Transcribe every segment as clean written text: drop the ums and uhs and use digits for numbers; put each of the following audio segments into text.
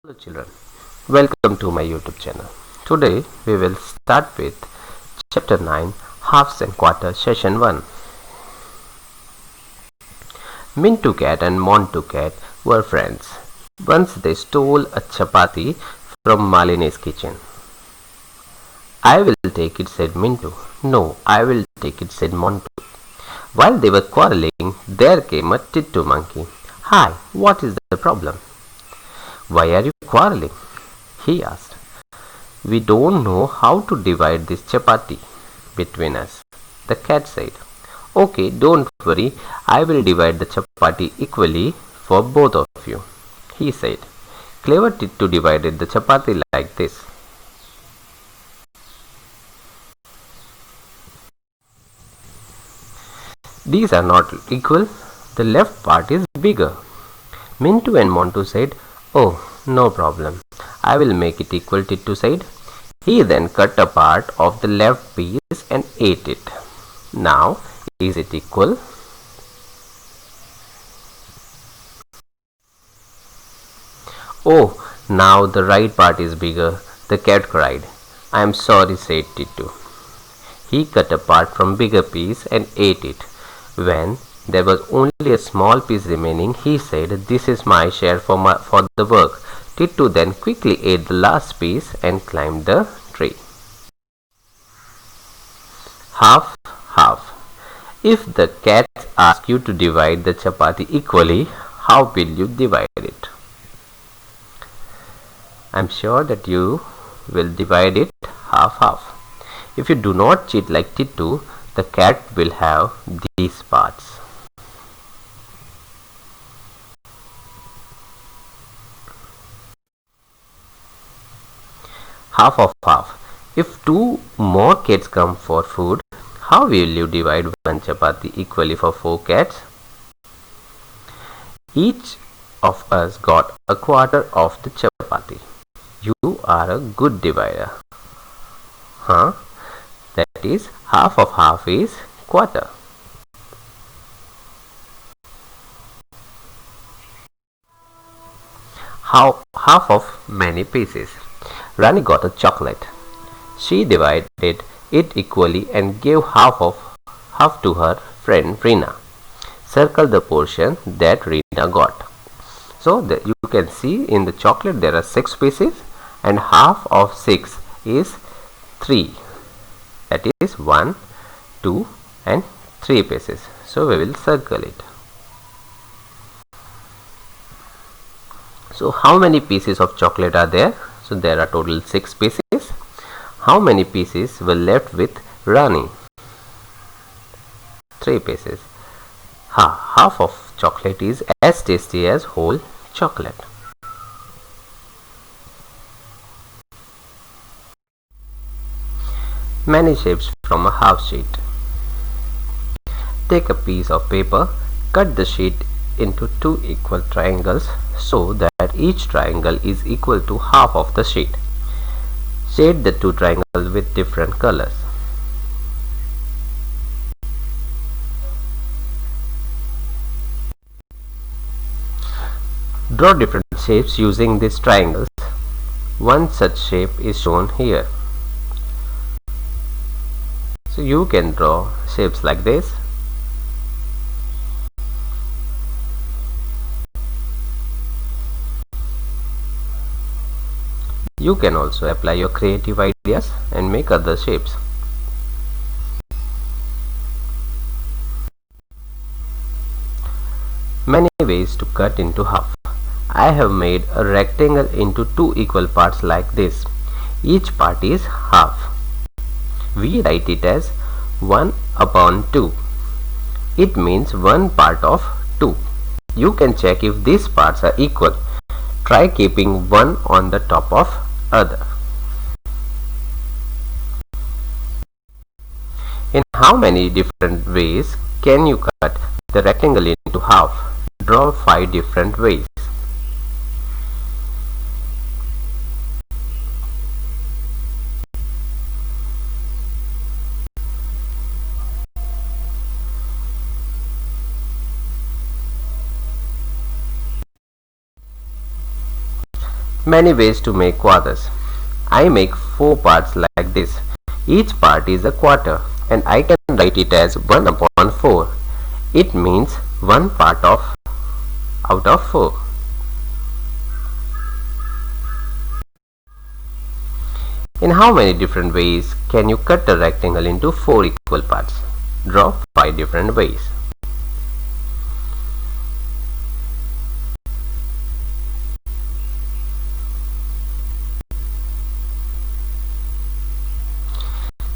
Hello children, welcome to my YouTube channel. Today we will start with chapter 9 halves and quarters session 1. Mintu cat and Montu cat were friends. Once they stole a chapati from Malini's kitchen. I will take it, said Mintu. No, I will take it, said Montu. While they were quarreling, there came a Tittu monkey. Hi, what is the problem? Why are you quarreling? He asked. We don't know how to divide this chapati between us, the cat said. Okay, don't worry, I will divide the chapati equally for both of you, he said. Clever Tittu divided the chapati like this. These are not equal, the left part is bigger. Mintu and Montu said, Oh, no problem, I will make it equal, Tittu said. He then cut a part of the left piece and ate it. Now, is it equal? Oh, now the right part is bigger, the cat cried. I am sorry, said Tittu. He cut a part from bigger piece and ate it. When there was only a small piece remaining, he said, This is my share for the work. Tittu then quickly ate the last piece and climbed the tree. Half, half. If the cats ask you to divide the chapati equally, how will you divide it? I am sure that you will divide it half-half. If you do not cheat like Tittu, the cat will have these parts. Half of half. If two more cats come for food, how will you divide one chapati equally for 4 cats? Each of us got a quarter of the chapati. You are a good divider. Huh? That is, half of half is quarter. Half of many pieces. Rani got a chocolate. She divided it equally and gave half to her friend Rina. Circle the portion that Rina got. So you can see in the chocolate there are 6 pieces and half of 6 is 3. That is 1, 2 and 3 pieces. So we will circle it. So how many pieces of chocolate are there? So there are total 6 pieces. How many pieces were left with Rani? 3 pieces. Half of chocolate is as tasty as whole chocolate. Many shapes from a half sheet. Take a piece of paper, cut the sheet into 2 equal triangles so that each triangle is equal to half of the sheet. Shade the 2 triangles with different colors. Draw different shapes using these triangles. One such shape is shown here. So you can draw shapes like this. You can also apply your creative ideas and make other shapes. Many ways to cut into half. I have made a rectangle into 2 equal parts like this. Each part is half. We write it as 1 upon 2. It means 1 part of 2. You can check if these parts are equal. Try keeping one on the top of other. In how many different ways can you cut the rectangle into half? Draw 5 different ways. Many ways to make quarters. I make 4 parts like this. Each part is a quarter and I can write it as 1 upon 4. It means 1 part out of 4. In how many different ways can you cut a rectangle into 4 equal parts? Draw 5 different ways.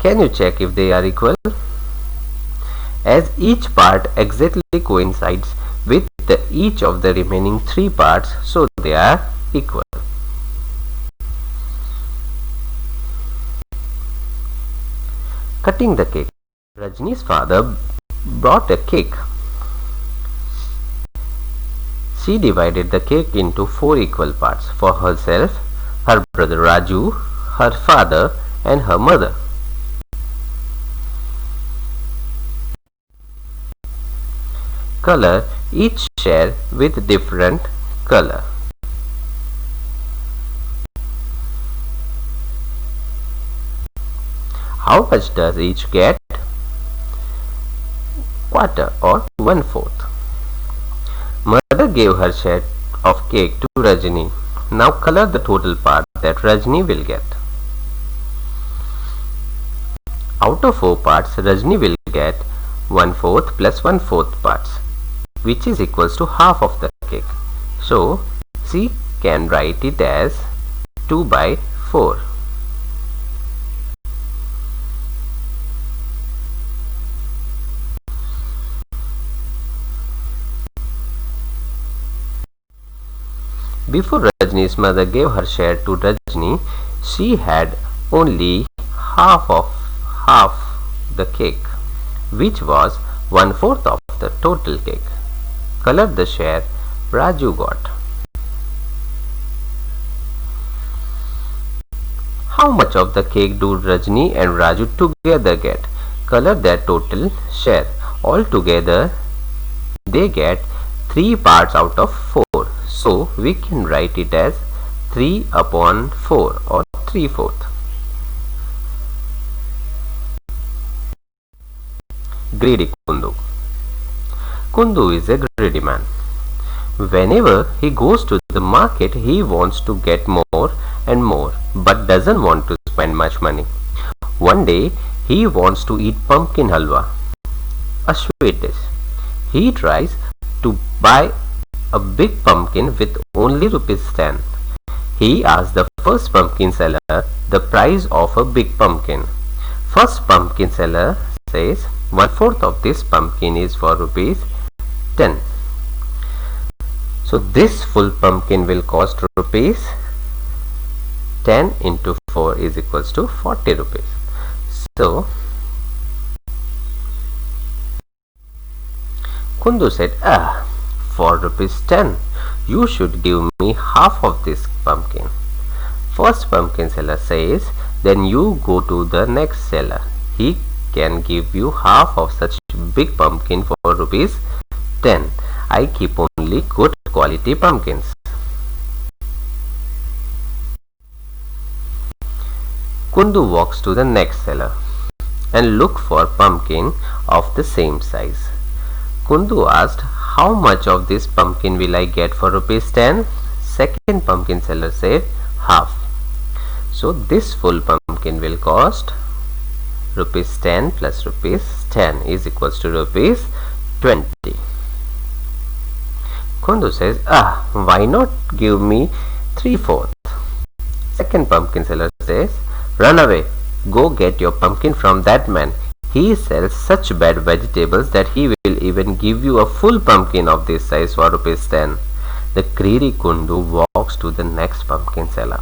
Can you check if they are equal? As each part exactly coincides with each of the remaining 3 parts, so they are equal. Cutting the cake. Rajni's father brought a cake. She divided the cake into 4 equal parts for herself, her brother Raju, her father and her mother. Color each share with different color. How much does each get? Quarter or 1/4. Mother gave her share of cake to Rajni. Now color the total part that Rajni will get. Out of 4 parts, Rajni will get 1/4 plus 1/4 parts, which is equals to half of the cake. So she can write it as 2/4. Before Rajni's mother gave her share to Rajni, she had only half the cake, which was 1/4 of the total cake. Color the share Raju got. How much of the cake do Rajni and Raju together get? Color their total share. Altogether, they get 3 parts out of 4. So we can write it as 3 upon 4 or 3/4. Greedy Kundu. Kundu is a greedy man. Whenever he goes to the market, he wants to get more and more, but doesn't want to spend much money. One day, he wants to eat pumpkin halwa, a sweet dish. He tries to buy a big pumpkin with only ₹10. He asks the first pumpkin seller the price of a big pumpkin. First pumpkin seller says 1/4 of this pumpkin is for ₹10. So this full pumpkin will cost ₹10 into 4 is equals to 40 rupees. So Kundu said, for ₹10, you should give me half of this pumpkin. First pumpkin seller says, then you go to the next seller. He can give you half of such big pumpkin for ₹10. I keep only good quality pumpkins. Kundu walks to the next seller and look for pumpkin of the same size. Kundu asked, how much of this pumpkin will I get for ₹10? Second pumpkin seller said, half. So this full pumpkin will cost ₹10 plus ₹10 is equals to ₹20. Kundu says, why not give me 3/4? Second pumpkin seller says, run away, go get your pumpkin from that man. He sells such bad vegetables that he will even give you a full pumpkin of this size for ₹10. The greedy Kundu walks to the next pumpkin seller.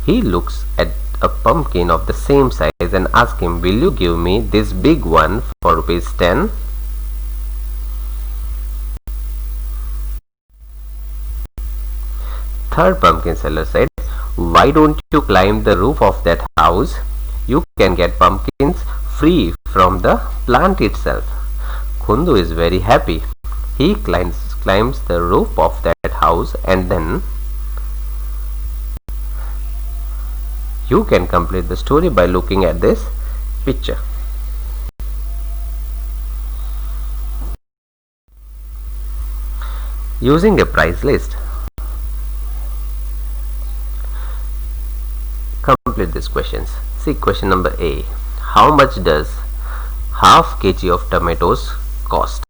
He looks at a pumpkin of the same size and asks him, will you give me this big one for ₹10? Third pumpkin seller said, why don't you climb the roof of that house? You can get pumpkins free from the plant itself. Kundu is very happy. He climbs the roof of that house and then You can complete the story by looking at this picture. Using a price list, complete these questions. See question number A. How much does half kg of tomatoes cost?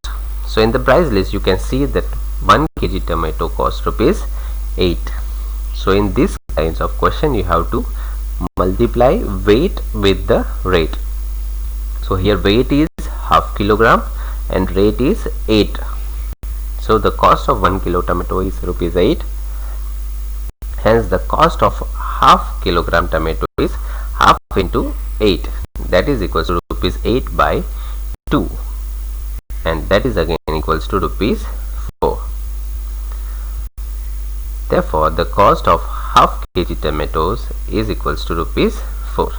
So in the price list you can see that 1 kg tomato costs rupees 8. So in this kinds of question you have to multiply weight with the rate. So here weight is half kilogram and rate is 8. So the cost of 1 kilo tomato is rupees 8. Hence the cost of half kilogram tomato is half into 8, that is equals to rupees 8 by 2, and that is again equals to rupees 4. Therefore the cost of half kg tomatoes is equals to rupees 4.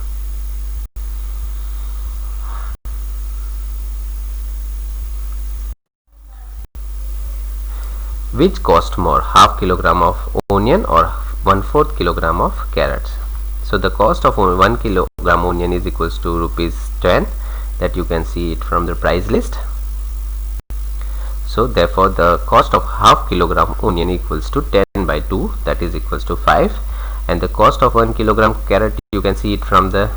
Which cost more, half kilogram of onion or 1/4 kilogram of carrots? So the cost of 1 kilogram onion is equals to rupees 10, that you can see it from the price list. So therefore the cost of half kilogram onion equals to 10 by 2, that is equals to 5, and the cost of 1 kilogram carrot you can see it from the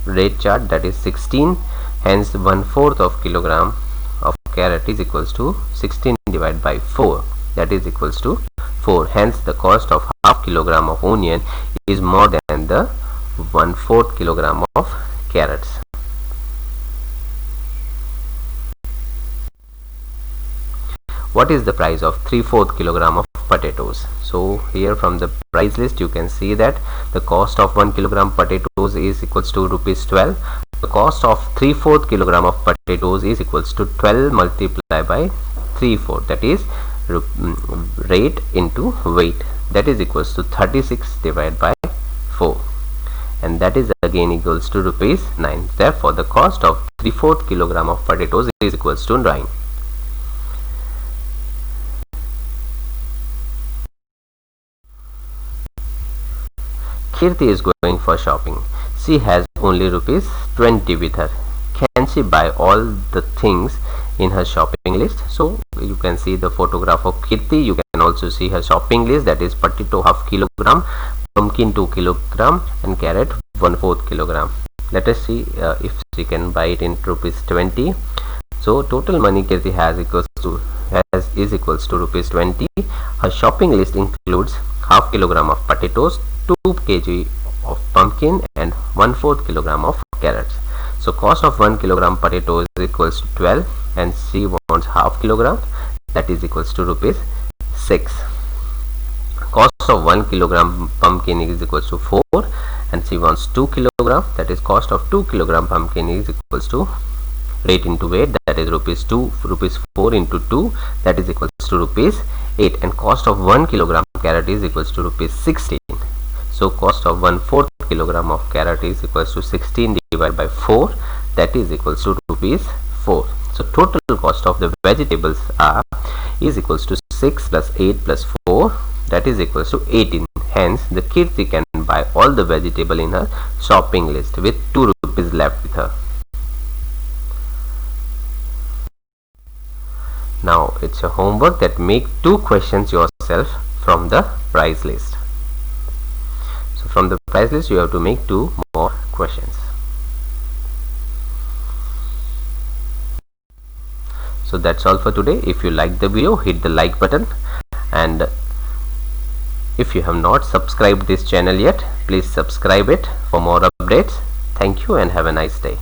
rate chart, that is 16. Hence 1/4 of kilogram of carrot is equals to 16 divided by 4, that is equals to 4. Hence the cost of half kilogram of onion is more than the 1/4 kilogram of carrots. What is the price of 3/4 kilogram of potatoes? So here from the price list you can see that the cost of 1 kilogram potatoes is equals to rupees 12. The cost of 3/4 kilogram of potatoes is equals to 12 multiplied by 3/4, that is rate into weight, that is equals to 36 divided by 4, and that is again equals to rupees 9. Therefore the cost of 3/4 kilogram of potatoes is equals to 9. Kirti is going for shopping. She has only rupees 20 with her. Can she buy all the things in her shopping list? So you can see the photograph of Kirti. You can also see her shopping list, that is potato half kilogram, pumpkin 2 kilogram, and carrot 1/4 kilogram. Let us see if she can buy it in rupees 20. So total money Kirti has is equals to rupees 20. Her shopping list includes half kilogram of potatoes, 2 kg of pumpkin, and 1/4 kilogram of carrots. So cost of 1 kilogram potatoes is equals to 12, and she wants half kilogram, that is equals to rupees 6. Cost of 1 kilogram pumpkin is equals to 4, and she wants 2 kilogram, that is cost of 2 kilogram pumpkin is equals to rate into weight, that is rupees 4 into 2, that is equals to rupees 8, and cost of 1 kilogram carrot is equals to rupees 16. So cost of 1/4 kilogram of carrot is equals to 16 divided by 4, that is equals to rupees 4. So total cost of the vegetables is equals to 6 plus 8 plus 4, that is equals to 18. Hence the Kirti can buy all the vegetable in her shopping list with 2 rupees left with her. Now it's a homework that make 2 questions yourself from the price list. So from the price list you have to make 2 more questions. So that's all for today. If you like the video, hit the like button, and if you have not subscribed this channel yet, please subscribe it for more updates. Thank you and have a nice day.